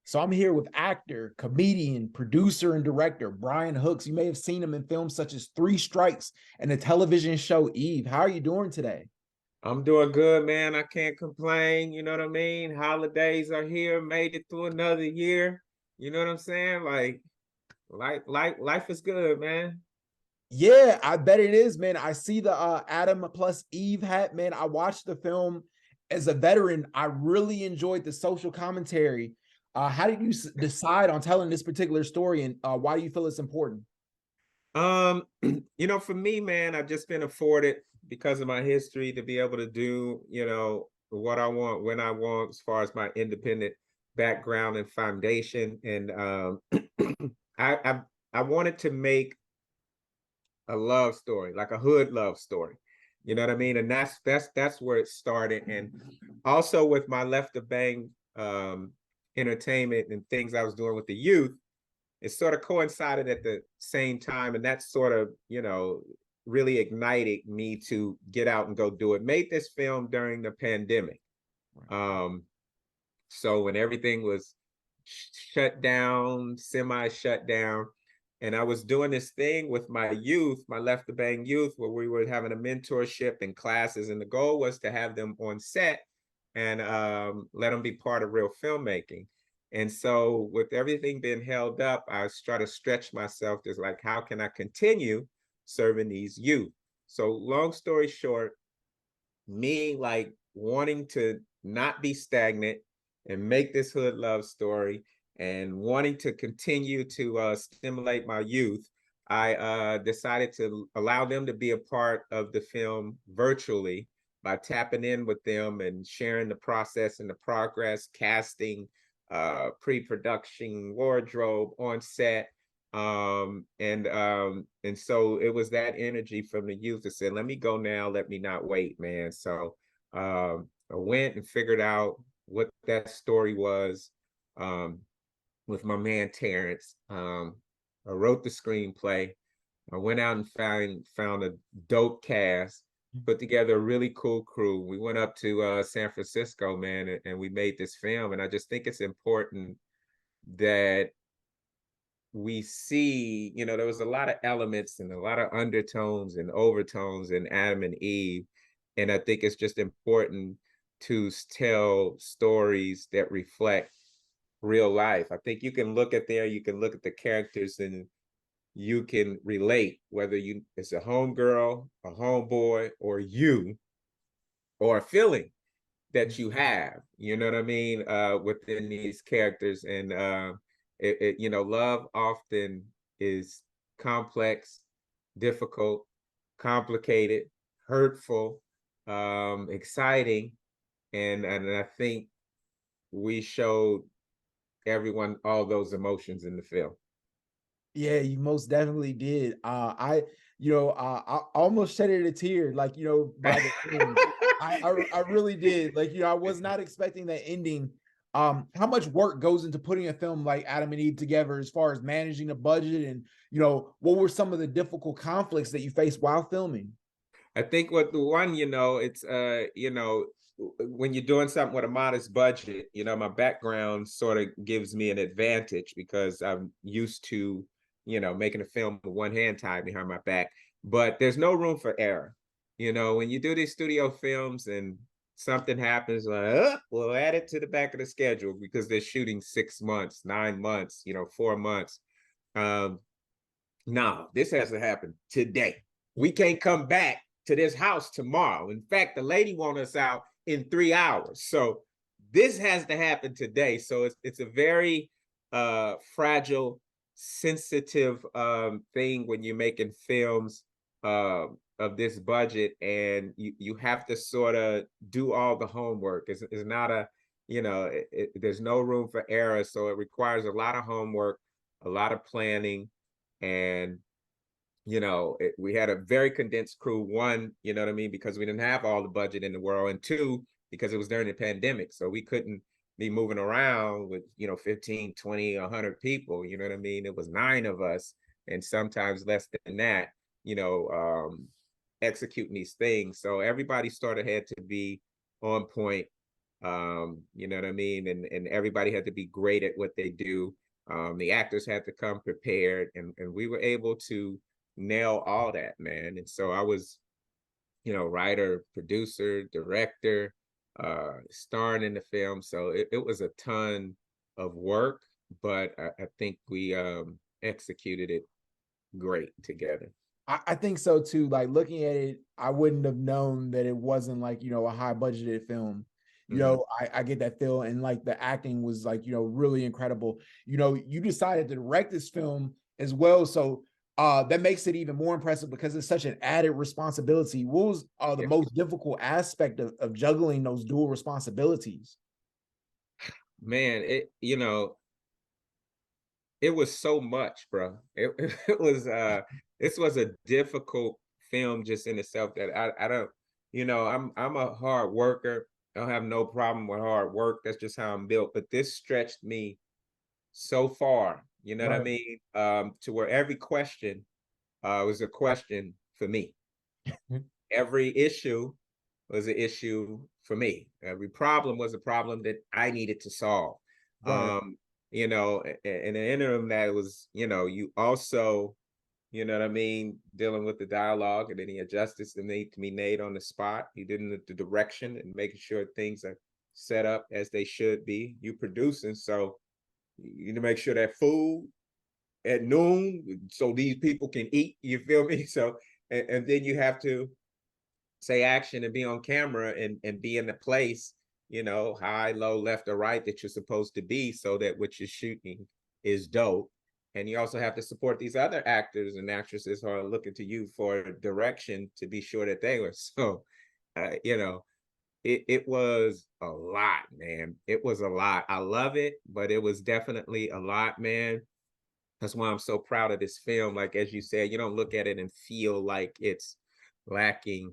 So I'm here with actor, comedian, producer, and director Brian Hooks. You may have seen him in films such as Three Strikes and the television show Eve. How are you doing today? I'm doing good, man. I can't complain. You know what I mean? Holidays are here, made it through another year. You know what I'm saying? Like, life is good, man. Yeah, I bet it is, man. I see the Adam plus Eve hat, man. I watched the film as a veteran. I really enjoyed the social commentary. How did you decide on telling this particular story, and why do you feel it's important? For me, man, I've just been afforded because of my history to be able to do, what I want when I want, as far as my independent background and foundation. And I, I I wanted to make a love story, like a hood love story. You know what I mean? And that's where it started. And also with my left of bang entertainment and things I was doing with the youth, it sort of coincided at the same time. And that sort of, really ignited me to get out and go do it. Made this film during the pandemic. Um, so when everything was shut down, semi shut down, and I was doing this thing with my youth, my left to bang youth, where we were having a mentorship and classes, and the goal was to have them on set and let them be part of real filmmaking. And so, with everything being held up, I was trying to stretch myself. Just like, how can I continue serving these youth? So, long story short, me like wanting to not be stagnant and make this hood love story and wanting to continue to stimulate my youth, I decided to allow them to be a part of the film virtually by tapping in with them and sharing the process and the progress, casting, pre-production, wardrobe, on set. And so it was that energy from the youth that said, let me go now, let me not wait, man. So I went and figured out what that story was. With my man Terrence. I wrote the screenplay. I went out and found a dope cast, put together a really cool crew. We went up to San Francisco, man, and we made this film. And I just think it's important that we see, there was a lot of elements and a lot of undertones and overtones in Adam and Eve. And I think it's just important to tell stories that reflect real life. I think you can look at the characters and you can relate, whether it's a homegirl, a homeboy, or you, or a feeling that you have, you know what I mean, within these characters. And love often is complex, difficult, complicated, hurtful, exciting. And I think we showed everyone all those emotions in the film. Yeah, you most definitely did. I almost shedded a tear, like by the end. I really did. Like I was not expecting that ending. How much work goes into putting a film like Adam and Eve together, as far as managing a budget, and what were some of the difficult conflicts that you faced while filming? I think what the one, it's when you're doing something with a modest budget, my background sort of gives me an advantage because I'm used to, making a film with one hand tied behind my back. But there's no room for error. When you do these studio films and something happens, like, we'll add it to the back of the schedule because they're shooting 6 months, 9 months, 4 months. No, this has to happen today. We can't come back to this house tomorrow. In fact, the lady wants us out in 3 hours. So this has to happen today. So it's a very fragile, sensitive thing when you're making films of this budget, and you have to sort of do all the homework. It's not there's no room for error. So it requires a lot of homework, a lot of planning, and we had a very condensed crew. One, you know what I mean, because we didn't have all the budget in the world, and two, because it was during the pandemic, so we couldn't be moving around with 15, 20, 100 people. You know what I mean? It was 9 of us, and sometimes less than that, executing these things. So everybody sort of had to be on point, You know what I mean? And everybody had to be great at what they do. The actors had to come prepared, and we were able to nail all that, man. And so I was, writer, producer, director, starring in the film. So it was a ton of work, but I think we executed it great together. I think so too. Like looking at it, I wouldn't have known that it wasn't like, a high budgeted film. Hmm. I get that feel. And like the acting was like, really incredible. You decided to direct this film as well. So that makes it even more impressive because it's such an added responsibility. What was the Yeah, most difficult aspect of juggling those dual responsibilities? man, it was so much, bro. It was this was a difficult film just in itself that I don't, I'm a hard worker. I don't have no problem with hard work. That's just how I'm built. But this stretched me so far, you know what I Right. mean? To where every question was a question for me. Every issue was an issue for me. Every problem was a problem that I needed to solve. Right. In the interim that was, you also, what I mean, dealing with the dialogue and any adjustments that need to be made on the spot. You did the direction and making sure things are set up as they should be. You producing, so you need to make sure that food at noon so these people can eat. You feel me? So and then you have to say action and be on camera and be in the place, high, low, left or right that you're supposed to be so that what you're shooting is dope. And you also have to support these other actors and actresses who are looking to you for direction to be sure that they were. So, it was a lot, man. It was a lot. I love it, but it was definitely a lot, man. That's why I'm so proud of this film. Like, as you said, you don't look at it and feel like it's lacking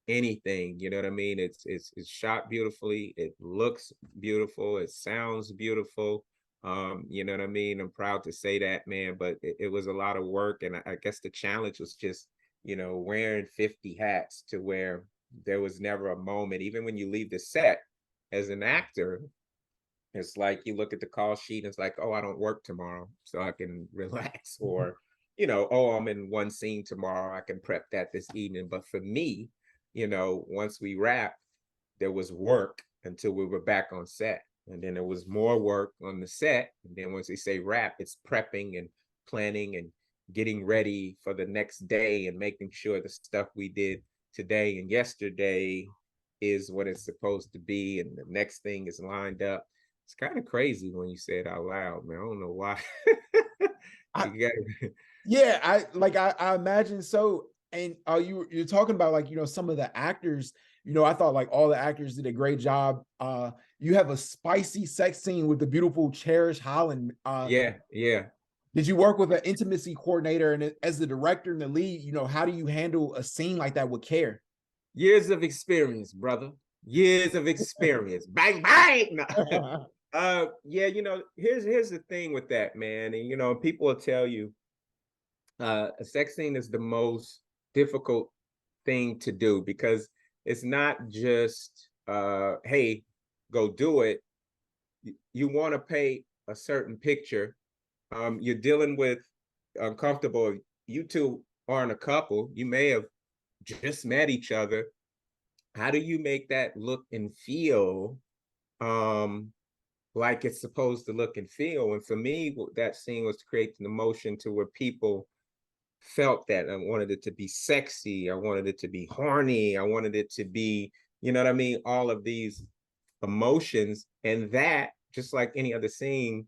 anything. You know what I mean? It's shot beautifully. It looks beautiful. It sounds beautiful. You know what I mean? I'm proud to say that, man. But it was a lot of work, and I guess the challenge was just, wearing 50 hats to where there was never a moment, even when you leave the set as an actor. It's like you look at the call sheet and it's like, oh, I don't work tomorrow, so I can relax. Or, oh, I'm in one scene tomorrow, I can prep that this evening. But for me, once we wrapped, there was work until we were back on set. And then there was more work on the set. And then once they say wrap, it's prepping and planning and getting ready for the next day and making sure the stuff we did today and yesterday is what it's supposed to be. And the next thing is lined up. It's kind of crazy when you say it out loud, man. I don't know why. I, You got Yeah, I imagine so. And you're talking about like, some of the actors, I thought like all the actors did a great job. You have a spicy sex scene with the beautiful Cherish Holland. yeah, yeah. Did you work with an intimacy coordinator? And as the director and the lead, how do you handle a scene like that with care? Years of experience, brother. Years of experience. Bang, bang. No. Yeah, here's the thing with that, man. And people will tell you a sex scene is the most difficult thing to do because it's not just hey, go do it. You want to paint a certain picture. You're dealing with uncomfortable. You two aren't a couple. You may have just met each other. How do you make that look and feel um like it's supposed to look and feel? And for me, that scene was to create an emotion to where people felt that. I wanted it to be sexy. I wanted it to be horny. I wanted it to be, what I mean? All of these emotions. And that, just like any other scene,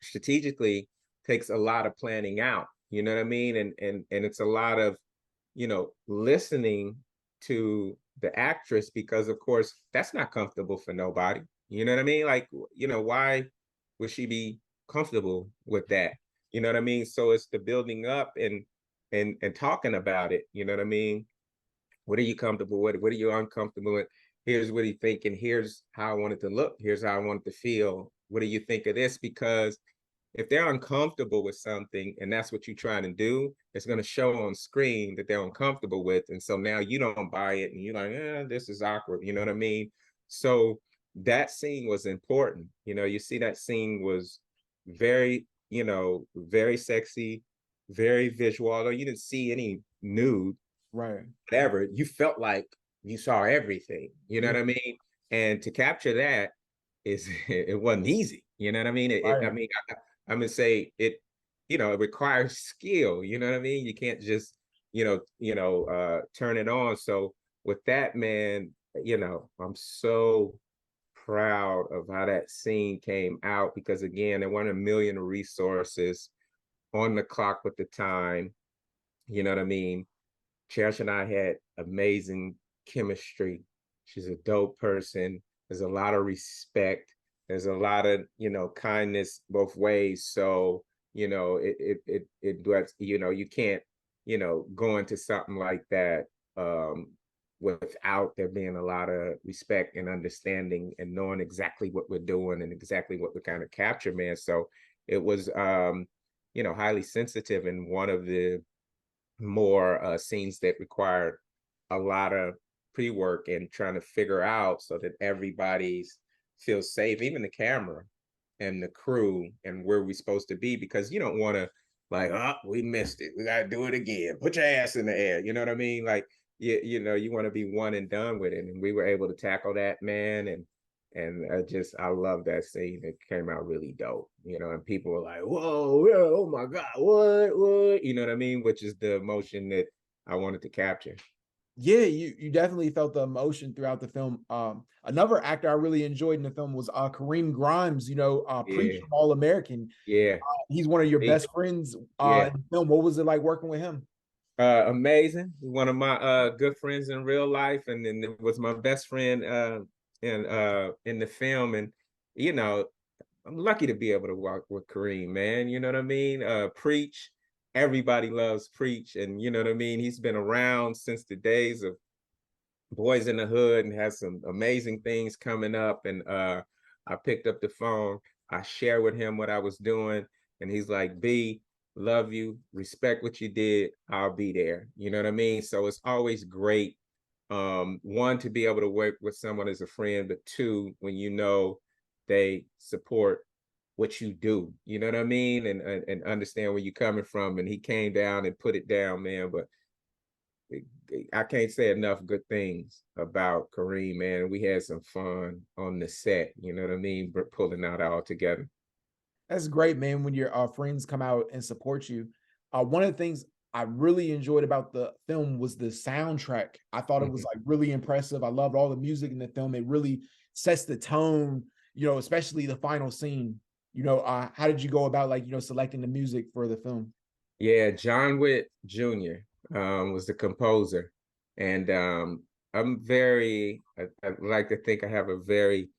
strategically takes a lot of planning out. You know what I mean? And it's a lot of, listening to the actress because of course that's not comfortable for nobody. You know what I mean? Like, why would she be comfortable with that? You know what I mean? So it's the building up and talking about it. You know what I mean? What are you comfortable with? What are you uncomfortable with? Here's what you think, and here's how I want it to look. Here's how I want it to feel. What do you think of this? Because if they're uncomfortable with something and that's what you're trying to do, it's going to show on screen that they're uncomfortable with. And so now you don't buy it and you're like, this is awkward. You know what I mean? So that scene was important. You see that scene was very, very sexy, very visual. Although you didn't see any nude, Right. whatever, you felt like you saw everything. You know Yeah. what I mean? And to capture that is it wasn't easy. You know what I mean? I Right. mean, I'm gonna say it. It requires skill. You know what I mean? You can't just turn it on. So with that, man, I'm so proud of how that scene came out because again, there weren't a million resources on the clock with the time. You know what I mean? Cherish and I had amazing chemistry. She's a dope person. There's a lot of respect. There's a lot of, kindness both ways. So, it was, you can't, go into something like that without there being a lot of respect and understanding and knowing exactly what we're doing and exactly what we're kind of capture, man. So it was highly sensitive and one of the more scenes that required a lot of pre-work and trying to figure out so that everybody's feels safe, even the camera and the crew and where we're supposed to be, because you don't want to like, oh, we missed it. We got to do it again. Put your ass in the air. You know what I mean? Like, you want to be one and done with it. And we were able to tackle that, man. And I love that scene. It came out really dope, and people were like, whoa, oh my God, what? You know what I mean? Which is the emotion that I wanted to capture. Yeah, you definitely felt the emotion throughout the film. Another actor I really enjoyed in the film was Kareem Grimes, Preach Yeah, from All American. yeah, He's one of your he- best friends yeah. in the film. What was it like working with him? Amazing. One of my good friends in real life, and then it was my best friend in the film. And you know, I'm lucky to be able to work with Kareem, man. You know what I mean? Preach. Everybody loves Preach, and you know what I mean. He's been around since the days of Boys in the Hood and has some amazing things coming up. And I picked up the phone, I shared with him what I was doing, and he's like, B, love you, respect what you did, I'll be there. You know what I mean? So it's always great. One, to be able to work with someone as a friend, but two, when they support what you do, you know what I mean? And understand where you're coming from. And he came down and put it down, man. But I can't say enough good things about Kareem, man. We had some fun on the set, you know what I mean? Pulling out all together. That's great, man, when your friends come out and support you. One of the things I really enjoyed about the film was the soundtrack. I thought it was Mhm. like really impressive. I loved all the music in the film. It really sets the tone, especially the final scene. How did you go about like, selecting the music for the film? Yeah, John Witt Jr. Was the composer. And I like to think I have a very,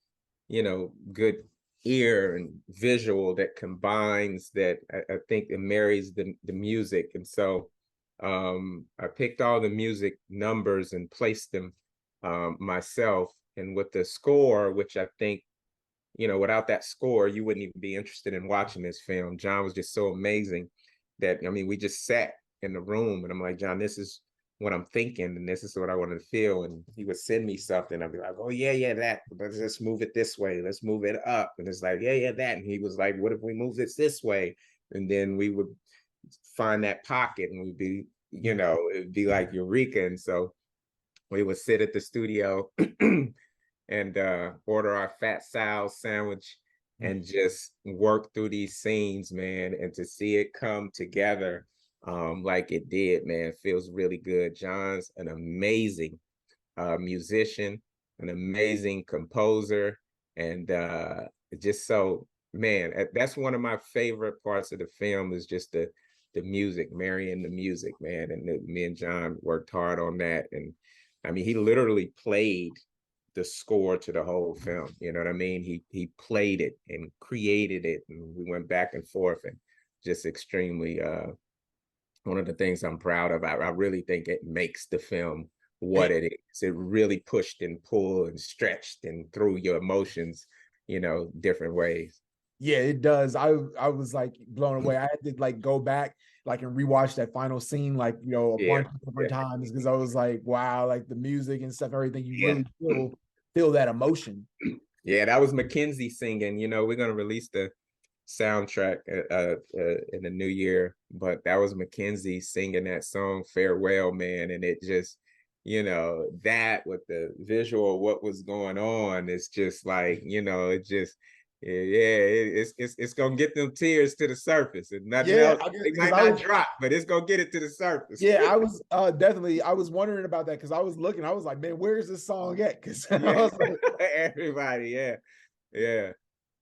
good ear and visual that combines that. I think it marries the music. And so I picked all the music numbers and placed them myself. And with the score, which I think, without that score, you wouldn't even be interested in watching this film. John was just so amazing that, I mean, we just sat in the room and I'm like, John, this is what I'm thinking and this is what I want to feel. And he would send me something. I'd be like, oh, yeah, yeah, that. But let's move it this way. Let's move it up. And it's like, yeah, yeah, that. And he was like, what if we move this way? And then we would find that pocket and we'd be, it'd be like Eureka. And so we would sit at the studio and order our Fat Sal sandwich and just work through these scenes, man. And to see it come together like it did, man, feels really good. John's an amazing musician, an amazing composer, and just so, man, that's one of my favorite parts of the film is just the music, marrying the music, man. And me and John worked hard on that. And I mean, he literally played the score to the whole film. You know what I mean? He played it and created it, and we went back and forth, and just extremely one of the things I'm proud of. I really think it makes the film what it is. It really pushed and pulled and stretched and threw your emotions, different ways. Yeah, it does. I was like blown away. I had to like go back like and rewatch that final scene like a Yeah, bunch of different yeah, times because I was like, wow, like the music and stuff, everything. You yeah. really feel that emotion. Yeah, that was Mackenzie singing. You know, we're gonna release the soundtrack in the new year, but that was Mackenzie singing that song "Farewell," man, and it just, you know, that with the visual of what was going on, it's just like, you know, it just, yeah, it's gonna get them tears to the surface, and nothing Yeah, else. They because might I not was drop, but it's gonna get it to the surface. yeah, I was definitely I was wondering about that because I was looking, I was like, man, where's this song at? Because I Yeah, was like, everybody, yeah, yeah.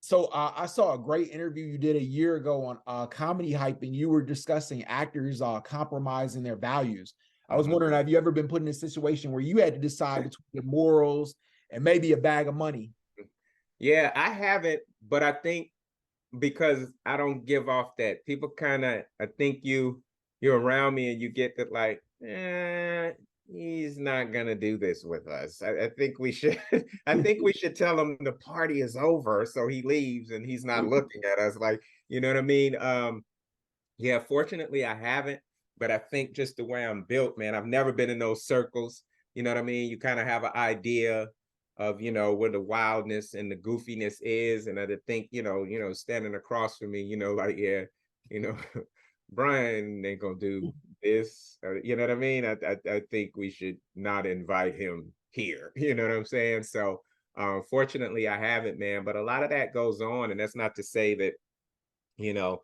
so I saw a great interview you did a year ago on Comedy Hype, and you were discussing actors compromising their values. I was Mhm. wondering, have you ever been put in a situation where you had to decide between your morals and maybe a bag of money? Yeah, I haven't, but I think because I don't give off that. People kind of, I think you're around me and you get that like, he's not gonna do this with us. I think we should I think we should tell him the party is over so he leaves and he's not looking at us like, you know what I mean? Yeah, fortunately I haven't, but I think just the way I'm built, man, I've never been in those circles. You know what I mean? You kind of have an idea of, you know, where the wildness and the goofiness is. And I think, standing across from me, like, yeah, you know, Brian ain't gonna do this. You know what I mean? I think we should not invite him here. You know what I'm saying? So fortunately I haven't, man. But a lot of that goes on, and that's not to say that, you know,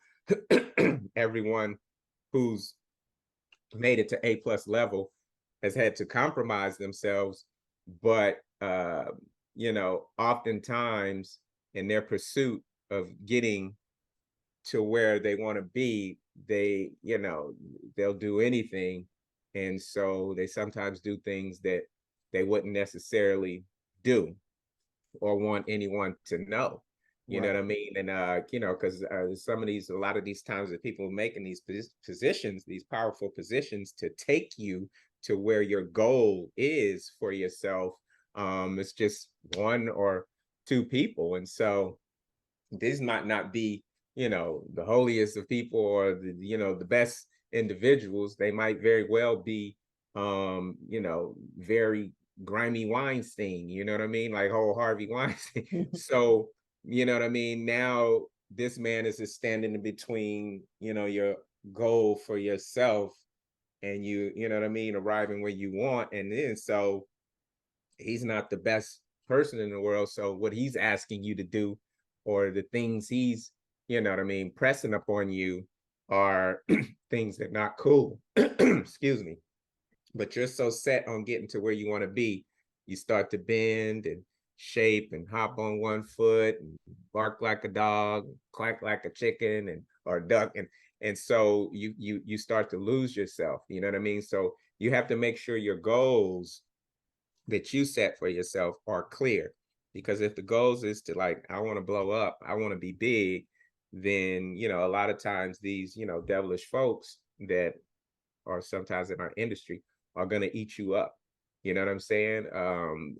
everyone who's made it to A+ level has had to compromise themselves, but oftentimes in their pursuit of getting to where they want to be, they'll do anything. And so they sometimes do things that they wouldn't necessarily do or want anyone to know. You know Right. what I mean? And because a lot of these times that people are making these positions, these powerful positions to take you to where your goal is for yourself, it's just one or two people. And so these might not be, the holiest of people or the best individuals. They might very well be, very grimy Weinstein, you know what I mean? Like whole Harvey Weinstein. So, you know what I mean? Now this man is just standing in between, your goal for yourself and you know what I mean, arriving where you want. And then so he's not the best person in the world. So what he's asking you to do or the things he's, you know what I mean, pressing upon you are things that are not cool. Excuse me. But you're so set on getting to where you want to be, you start to bend and shape and hop on one foot and bark like a dog, quack like a chicken and or a duck. And so you start to lose yourself. You know what I mean? So you have to make sure your goals that you set for yourself are clear. Because if the goals is to like, I want to blow up, I want to be big, then, a lot of times these, devilish folks that are sometimes in our industry are going to eat you up. You know what I'm saying? And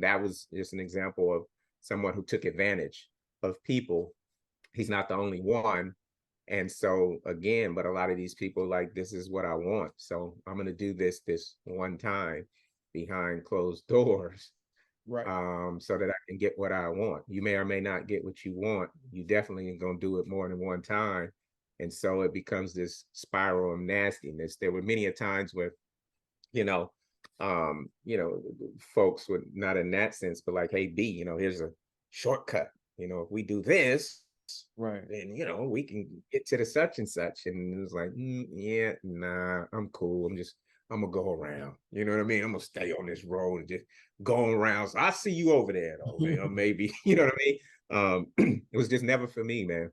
that was just an example of someone who took advantage of people. He's not the only one. And so again, but a lot of these people like, this is what I want. So I'm going to do this one time behind closed doors, Right. so that I can get what I want. You may or may not get what you want. You definitely ain't going to do it more than one time. And so it becomes this spiral of nastiness. There were many a times where, you know, folks would not in that sense, but like, hey, B, here's a shortcut. If we do this, Right. then we can get to the such and such. And it was like, yeah, nah, I'm cool. I'm gonna go around. You know what I mean? I'm gonna stay on this road and just go around. So I see you over there, though, man. Maybe you know what I mean. It was just never for me, man.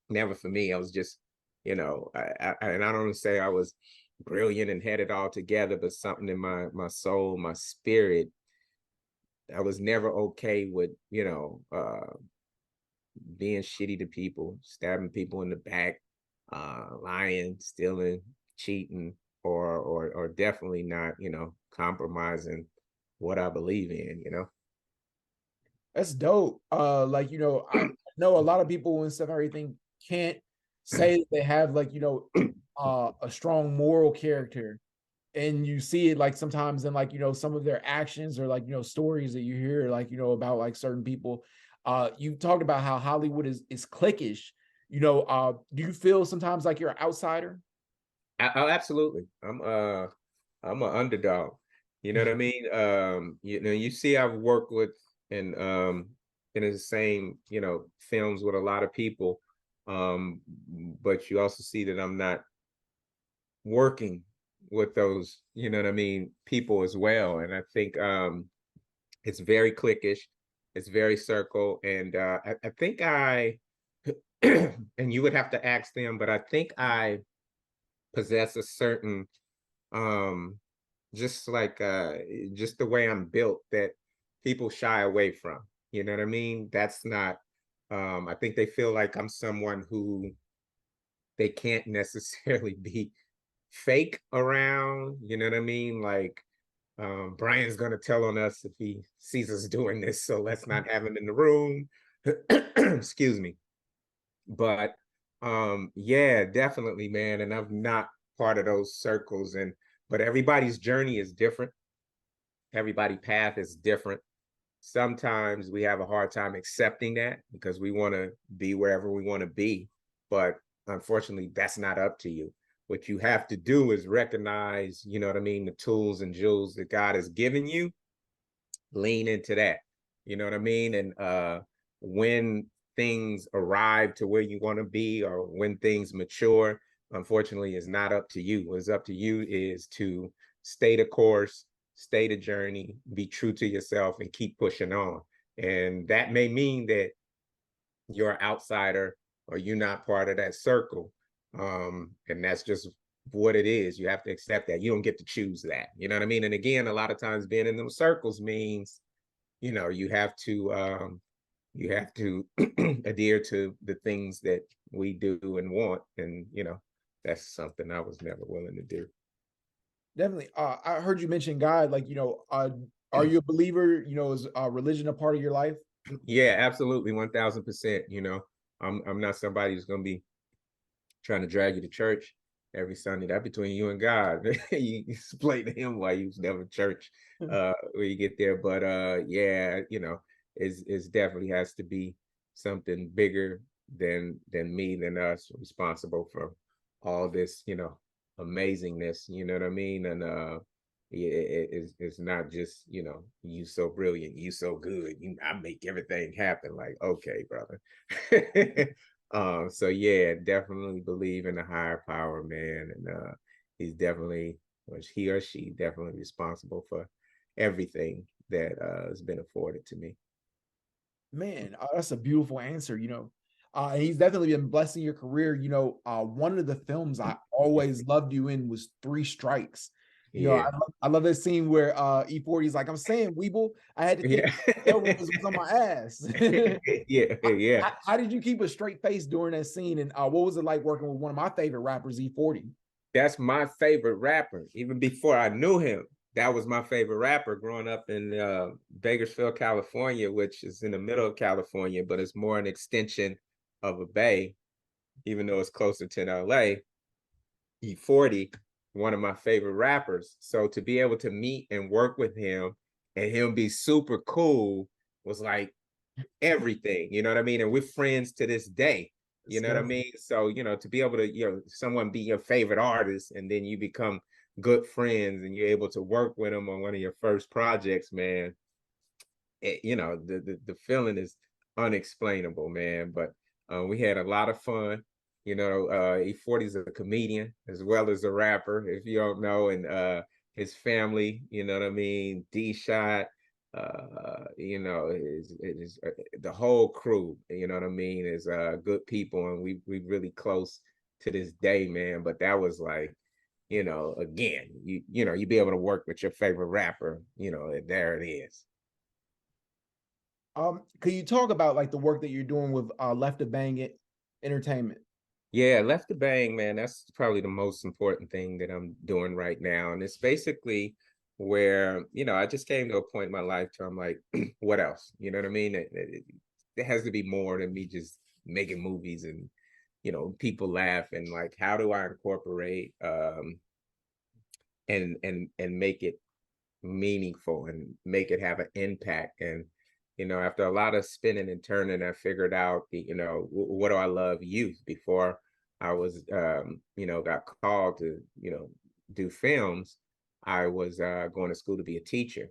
Never for me. I was just, and I don't say I was brilliant and had it all together, but something in my soul, my spirit, I was never okay with, being shitty to people, stabbing people in the back, lying, stealing, cheating, or definitely not, compromising what I believe in. That's dope. I know a lot of people and stuff, everything can't say that they have a strong moral character. and you see it like sometimes in like, some of their actions or like, stories that you hear like, about like certain people. You talked about how Hollywood is cliquish. Do you feel sometimes like you're an outsider? Oh, absolutely. I'm an underdog. You know what I mean? You see, I've worked with and in the same, films with a lot of people. But you also see that I'm not working with those, you know what I mean, people as well. And I think it's very cliquish, it's very circle, and I think I and you would have to ask them, but I think I possess a certain um just like just the way I'm built that people shy away from. You know what I mean? That's not I think they feel like I'm someone who they can't necessarily be fake around, you know what I mean? Like Brian's gonna tell on us if he sees us doing this, so let's not have him in the room. Excuse me. But yeah, definitely, man. And I'm not part of those circles. And but everybody's journey is different. Everybody's path is different. Sometimes we have a hard time accepting that because we want to be wherever we want to be. But unfortunately, that's not up to you. What you have to do is recognize, you know what I mean, the tools and jewels that God has given you, lean into that. You know what I mean? And when things arrive to where you want to be or when things mature, unfortunately, it's not up to you. What's up to you is to stay the course, stay the journey, be true to yourself, and keep pushing on. And that may mean that you're an outsider or you're not part of that circle. And that's just what it is. You have to accept that. You don't get to choose that. You know what I mean? And again, a lot of times being in them circles means, you have to adhere to the things that we do and want. And, that's something I was never willing to do. Definitely. I heard you mention God. Like, are you a believer? Is religion a part of your life? Yeah, absolutely. 1000%. I'm not somebody who's going to be trying to drag you to church every Sunday. That between you and God. You explain to him why you was never church when you get there. But yeah, it's definitely has to be something bigger than me, than us, responsible for all this, amazingness, you know what I mean? And yeah, it's not just, you so brilliant, you so good, I make everything happen. Like, okay, brother. So yeah, definitely believe in the higher power, man. And he's definitely, or he or she definitely responsible for everything that has been afforded to me. Man, that's a beautiful answer. And he's definitely been blessing your career. One of the films I always loved you in was Three Strikes. Yeah. I love that scene where E40 is like, I'm saying, Weeble, I had to think Yeah. Elvis was on my ass. Yeah, yeah. How did you keep a straight face during that scene? And what was it like working with one of my favorite rappers, E40? That's my favorite rapper. Even before I knew him, that was my favorite rapper growing up in Bakersfield, California, which is in the middle of California, but it's more an extension of a bay, even though it's closer to LA. E40, one of my favorite rappers. So to be able to meet and work with him and him be super cool was like everything, you know what I mean? And we're friends to this day. You know what I mean? So, to be able to, someone be your favorite artist and then you become good friends and you're able to work with them on one of your first projects, man. The feeling is unexplainable, man. But we had a lot of fun. E40 is a comedian as well as a rapper, if you don't know, and his family, you know what I mean? D-Shot, the whole crew, you know what I mean, is good people, and we really close to this day, man. But that was like, again, you be able to work with your favorite rapper, there it is. Could you talk about like the work that you're doing with Left to Bang It Entertainment? Yeah, Left to Bang, man, that's probably the most important thing that I'm doing right now. And it's basically where, I just came to a point in my life where I'm like, what else? You know what I mean? There has to be more than me just making movies and, people laugh. And like, how do I incorporate and make it meaningful and make it have an impact. And after a lot of spinning and turning, I figured out what do I love? Youth. Before I was got called to do films, I was going to school to be a teacher.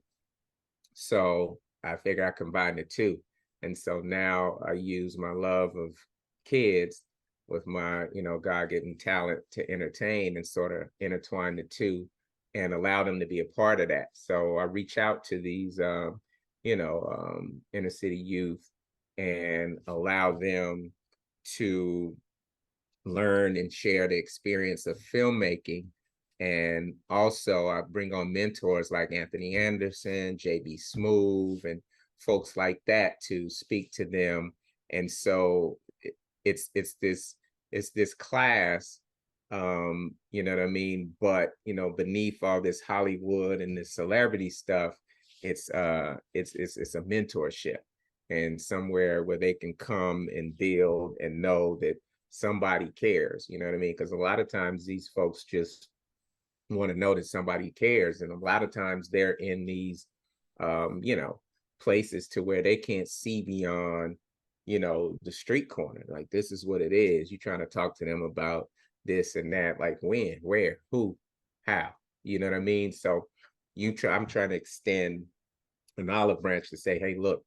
So I figured I combined the two. And so now I use my love of kids with my, God-given talent to entertain, and sort of intertwine the two and allow them to be a part of that. So I reach out to these, inner city youth and allow them to learn and share the experience of filmmaking. And also I bring on mentors like Anthony Anderson, JB Smoove, and folks like that to speak to them. And so it's this class, you know what I mean? But beneath all this Hollywood and this celebrity stuff, it's a mentorship, and somewhere where they can come and build and know that somebody cares, you know what I mean? Because a lot of times these folks just want to know that somebody cares. And a lot of times they're in these, places to where they can't see beyond, the street corner. Like, this is what it is. You're trying to talk to them about this and that, like when, where, who, how, you know what I mean? So I'm trying to extend an olive branch to say, hey, look,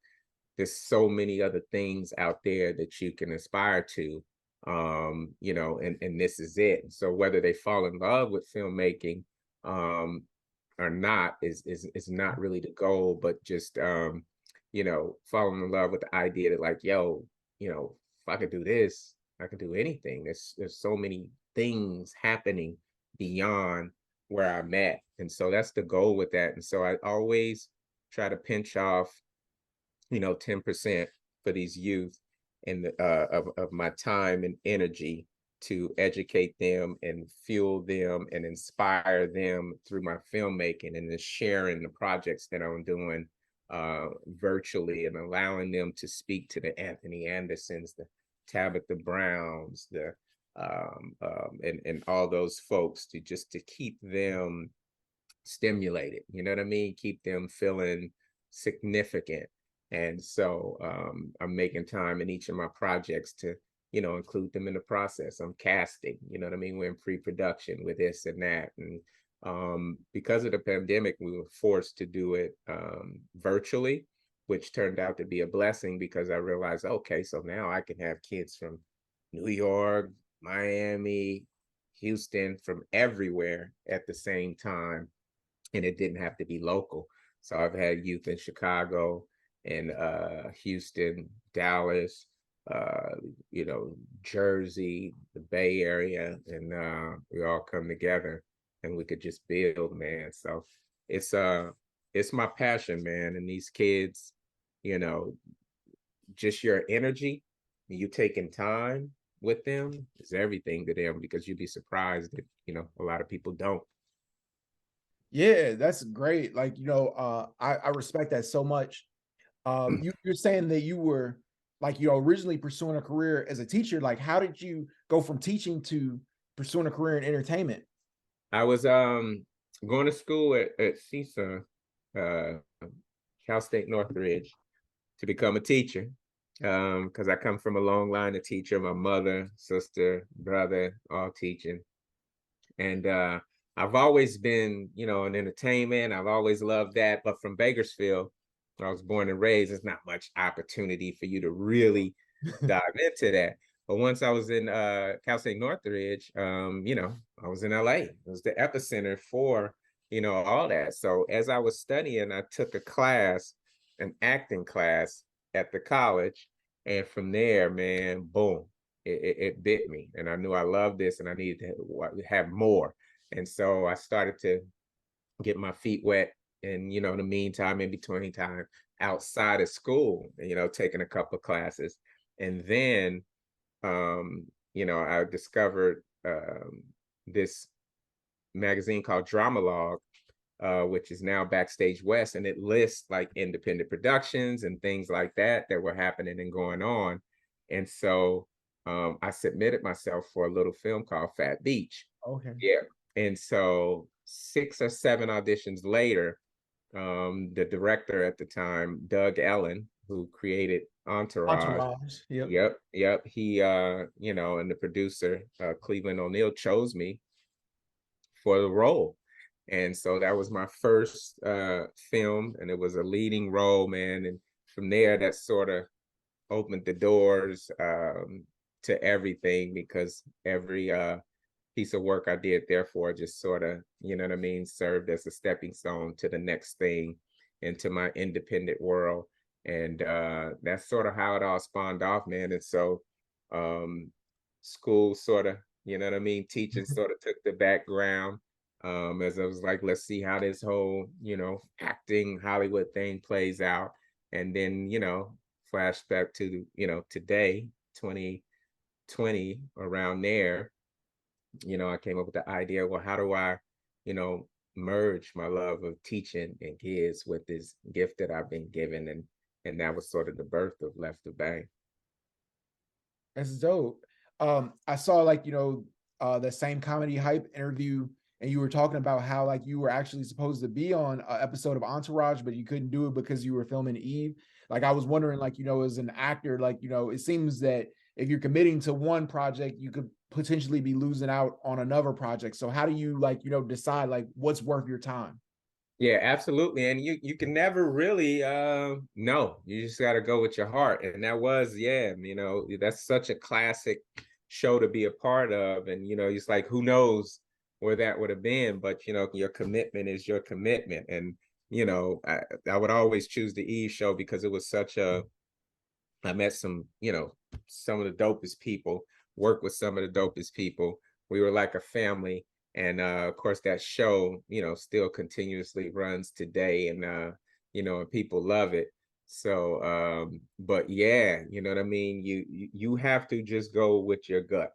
there's so many other things out there that you can aspire to, and this is it. So whether they fall in love with filmmaking or not is not really the goal, but just falling in love with the idea that, like, yo, if I could do this, I could do anything. There's so many things happening beyond where I'm at. And so that's the goal with that. And so I always try to pinch off 10% for these youth, and of my time and energy to educate them and fuel them and inspire them through my filmmaking, and then sharing the projects that I'm doing virtually, and allowing them to speak to the Anthony Andersons, the Tabitha Browns, the and all those folks, to keep them stimulated, you know what I mean? Keep them feeling significant. And so I'm making time in each of my projects to, include them in the process. I'm casting, you know what I mean? We're in pre-production with this and that. And because of the pandemic, we were forced to do it virtually, which turned out to be a blessing, because I realized, okay, so now I can have kids from New York, Miami, Houston, from everywhere at the same time. And it didn't have to be local. So I've had youth in Chicago and Houston, Dallas, Jersey, the Bay Area, and we all come together and we could just build, man. So it's my passion, man. And these kids, just your energy, you taking time with them is everything to them, because you'd be surprised that, a lot of people don't. Yeah, that's great. Like, I respect that so much. You're saying that you were, like, originally pursuing a career as a teacher. Like, how did you go from teaching to pursuing a career in entertainment? I was going to school at CSUN, Cal State Northridge, to become a teacher. Because I come from a long line of teacher. My mother, sister, brother, all teaching. And I've always been, in entertainment. I've always loved that. But from Bakersfield, where I was born and raised, there's not much opportunity for you to really dive into that. But once I was in Cal State Northridge, I was in LA. It was the epicenter for, all that. So as I was studying, I took a class, an acting class at the college. And from there, man, boom, it bit me. And I knew I loved this and I needed to have more. And so I started to get my feet wet, and the meantime, in between time, outside of school, taking a couple of classes. And then I discovered this magazine called Dramalog, which is now Backstage West, and it lists like independent productions and things like that were happening and going on. And so I submitted myself for a little film called Phat Beach. Okay. Yeah. And so 6 or 7 auditions later, the director at the time, Doug Ellin, who created Entourage. Entourage. Yep. Yep. He, you know, and the producer, Cleveland O'Neill, chose me for the role. And so that was my first film, and it was a leading role, man. And from there, that sort of opened the doors to everything, because every piece of work I did, therefore, just sort of, you know what I mean, served as a stepping stone to the next thing into my independent world. And that's sort of how it all spawned off, man. And so school sort of, you know what I mean, teaching sort of took the background, as I was like, let's see how this whole, you know, acting Hollywood thing plays out. And then, you know, flashback to, you know, today, 2020, around there, you know, I came up with the idea, well, how do I, you know, merge my love of teaching and kids with this gift that I've been given? And that was sort of the birth of Left of Bang. That's dope. I saw like, the same comedy hype interview, and you were talking about how like you were actually supposed to be on an episode of Entourage, but you couldn't do it because you were filming Eve. Like I was wondering, like, as an actor, like, it seems that if you're committing to one project, you could potentially be losing out on another project. So how do you like, decide like what's worth your time? Yeah, absolutely. And you can never really know. You just got to go with your heart. And that was, yeah, you know, that's such a classic show to be a part of. And, you know, it's like, who knows where that would have been, but, you know, your commitment is your commitment. And, you know, I would always choose the Eve show because it was such a, I met some, you know, some of the dopest people, worked with some of the dopest people. We were like a family. And of course, that show, you know, still continuously runs today, and you know, and people love it. So, but yeah, you know what I mean. You have to just go with your gut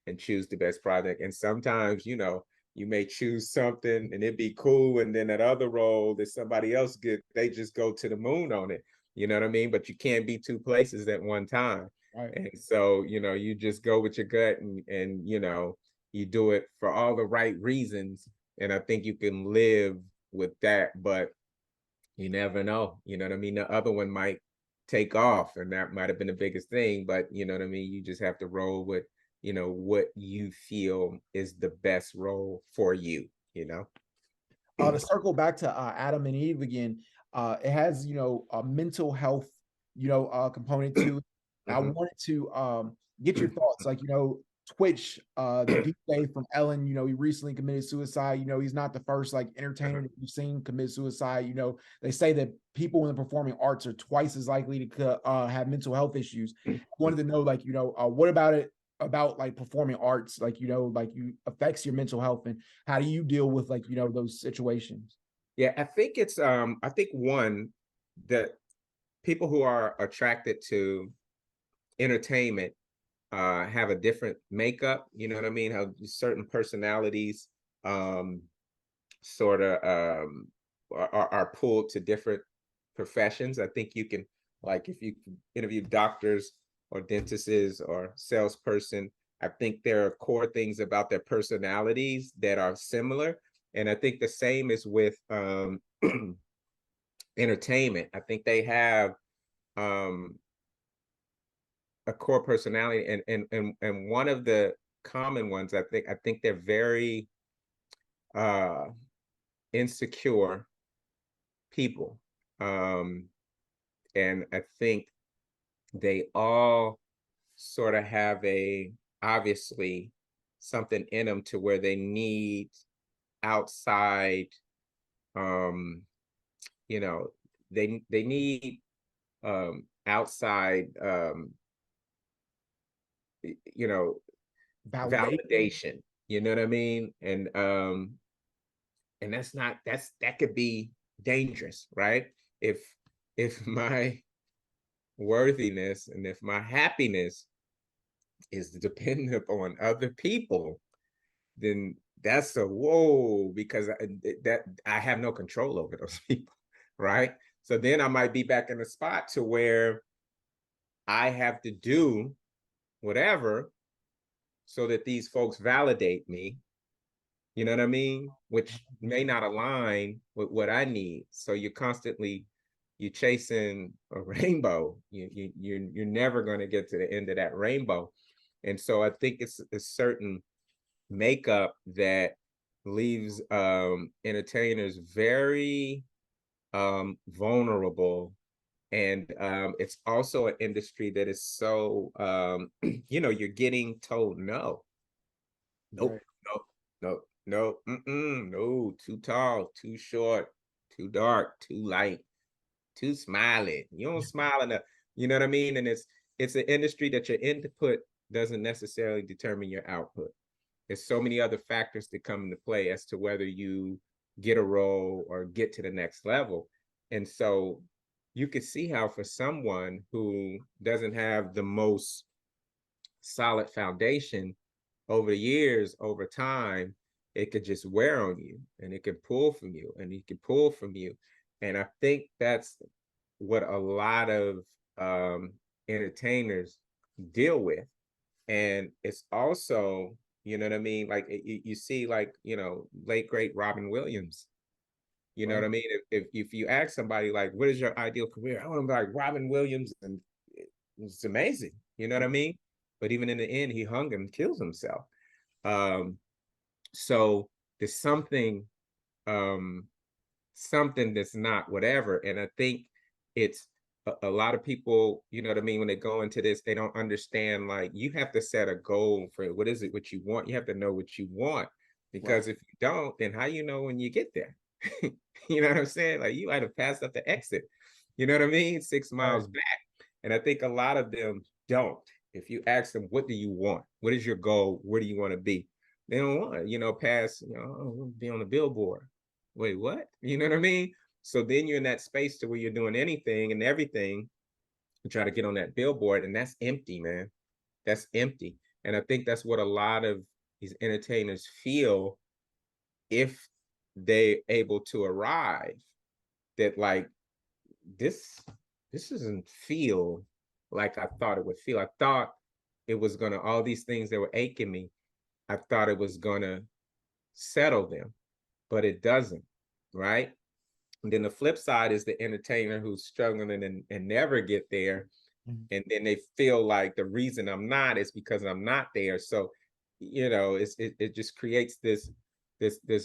and choose the best project. And sometimes, you know, you may choose something and it'd be cool, and then that other role that somebody else get, they just go to the moon on it. You know what I mean? But you can't be two places at one time. Right. And so, you know, you just go with your gut, and you know, you do it for all the right reasons. And I think you can live with that, but you never know. You know what I mean? The other one might take off, and that might have been the biggest thing, but you know what I mean? You just have to roll with, you know, what you feel is the best role for you, you know? To circle back to Adam and Eve again, it has a mental health component to it. I Mhm. wanted to get your thoughts, like Twitch, the DJ from Ellen, he recently committed suicide. He's not the first like entertainer that you've seen commit suicide. They say that people in the performing arts are twice as likely to have mental health issues. I wanted to know, like, what about it, about like performing arts, like like you affects your mental health, and how do you deal with like those situations? Yeah, I think it's I think one, that people who are attracted to entertainment have a different makeup, you know what I mean? How certain personalities um sort of are pulled to different professions. I think you can, like, if you interview doctors or dentists or salesperson, I think there are core things about their personalities that are similar. And I think the same is with entertainment. I think they have um a core personality, and one of the common ones, I think they're very uh insecure people. Um and I think they all sort of have obviously something in them to where they need outside, um you know, they need outside, you know, Validation. validation, you know what I mean? And that could be dangerous, right? If my worthiness and if my happiness is dependent upon other people, then that's a whoa, because I have no control over those people, right? So then I might be back in a spot to where I have to do whatever so that these folks validate me, you know what I mean? Which may not align with what I need. So you're chasing a rainbow. You're never going to get to the end of that rainbow. And so I think it's a certain makeup that leaves entertainers very vulnerable. And it's also an industry that is so you're getting told no. Right. Nope, nope, nope, nope, no, too tall, too short, too dark, too light, too smiley. You don't smile enough. You know what I mean? And it's an industry that your input doesn't necessarily determine your output. There's so many other factors that come into play as to whether you get a role or get to the next level. And so you could see how for someone who doesn't have the most solid foundation over the years, over time, it could just wear on you and it could pull from you and it could pull from you. And I think that's what a lot of entertainers deal with. And it's also, you know what I mean? Like you see, like, late great Robin Williams. You know what Right. I mean? If you ask somebody like, what is your ideal career? I want to be like Robin Williams, and it's amazing. You know what I mean? But even in the end, he hung and kills himself. Um, so there's um, something that's not whatever. And I think it's a lot of people, you know what I mean, when they go into this, they don't understand, like, you have to set a goal for what is it, what you want. You have to know what you want, Right. because if you don't, then how you know when you get there? You know what I'm saying? Like, you might have passed up the exit, you know what I mean? 6 miles back. And I think a lot of them don't. If you ask them, what do you want? What is your goal? Where do you want to be? They don't want, pass, oh, be on the billboard. Wait, what? You know what I mean? So then you're in that space to where you're doing anything and everything to try to get on that billboard, and that's empty, man. That's empty. And I think that's what a lot of these entertainers feel if they able to arrive, that like, this this doesn't feel like I thought it would feel. I thought it was gonna, all these things that were aching me, I thought it was gonna settle them, but it doesn't, right? And then the flip side is the entertainer who's struggling and never get there. Mhm. And then they feel like the reason I'm not is because I'm not there. So, it just creates this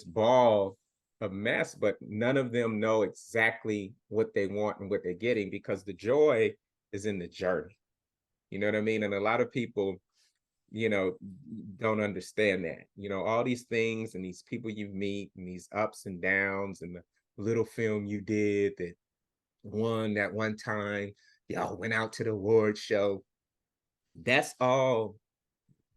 ball of mess, but none of them know exactly what they want and what they're getting, because the joy is in the journey. You know what I mean? And a lot of people, you know, don't understand that. All these things and these people you meet and these ups and downs and the little film you did that won that one time, y'all went out to the award show. That's all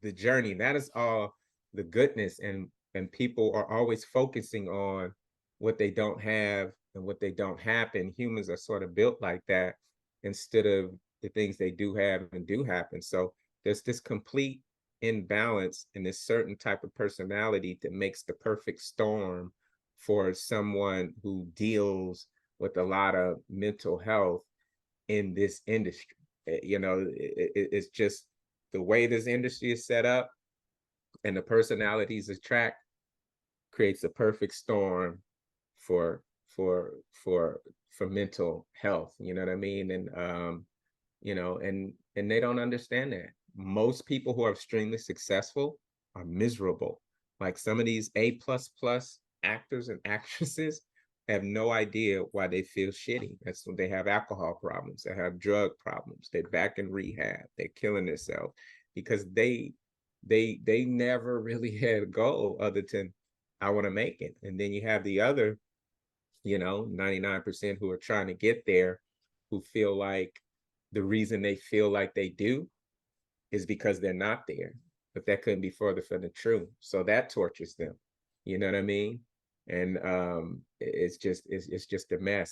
the journey. That is all the goodness. And people are always focusing on what they don't have and what they don't happen. Humans are sort of built like that, instead of the things they do have and do happen. So there's this complete imbalance in this certain type of personality that makes the perfect storm for someone who deals with a lot of mental health in this industry. It's just the way this industry is set up, and the personalities attract, creates a perfect storm for for for for mental health. You know what I mean? And and they don't understand that. Most people who are extremely successful are miserable. Like some of these A++ actors and actresses have no idea why they feel shitty. That's when they have alcohol problems, they have drug problems, they're back in rehab, they're killing themselves, because they never really had a goal other than, I want to make it. And then you have the other, 99% who are trying to get there, who feel like the reason they feel like they do is because they're not there. But that couldn't be further from the truth. So that tortures them. You know what I mean? And it's just a mess.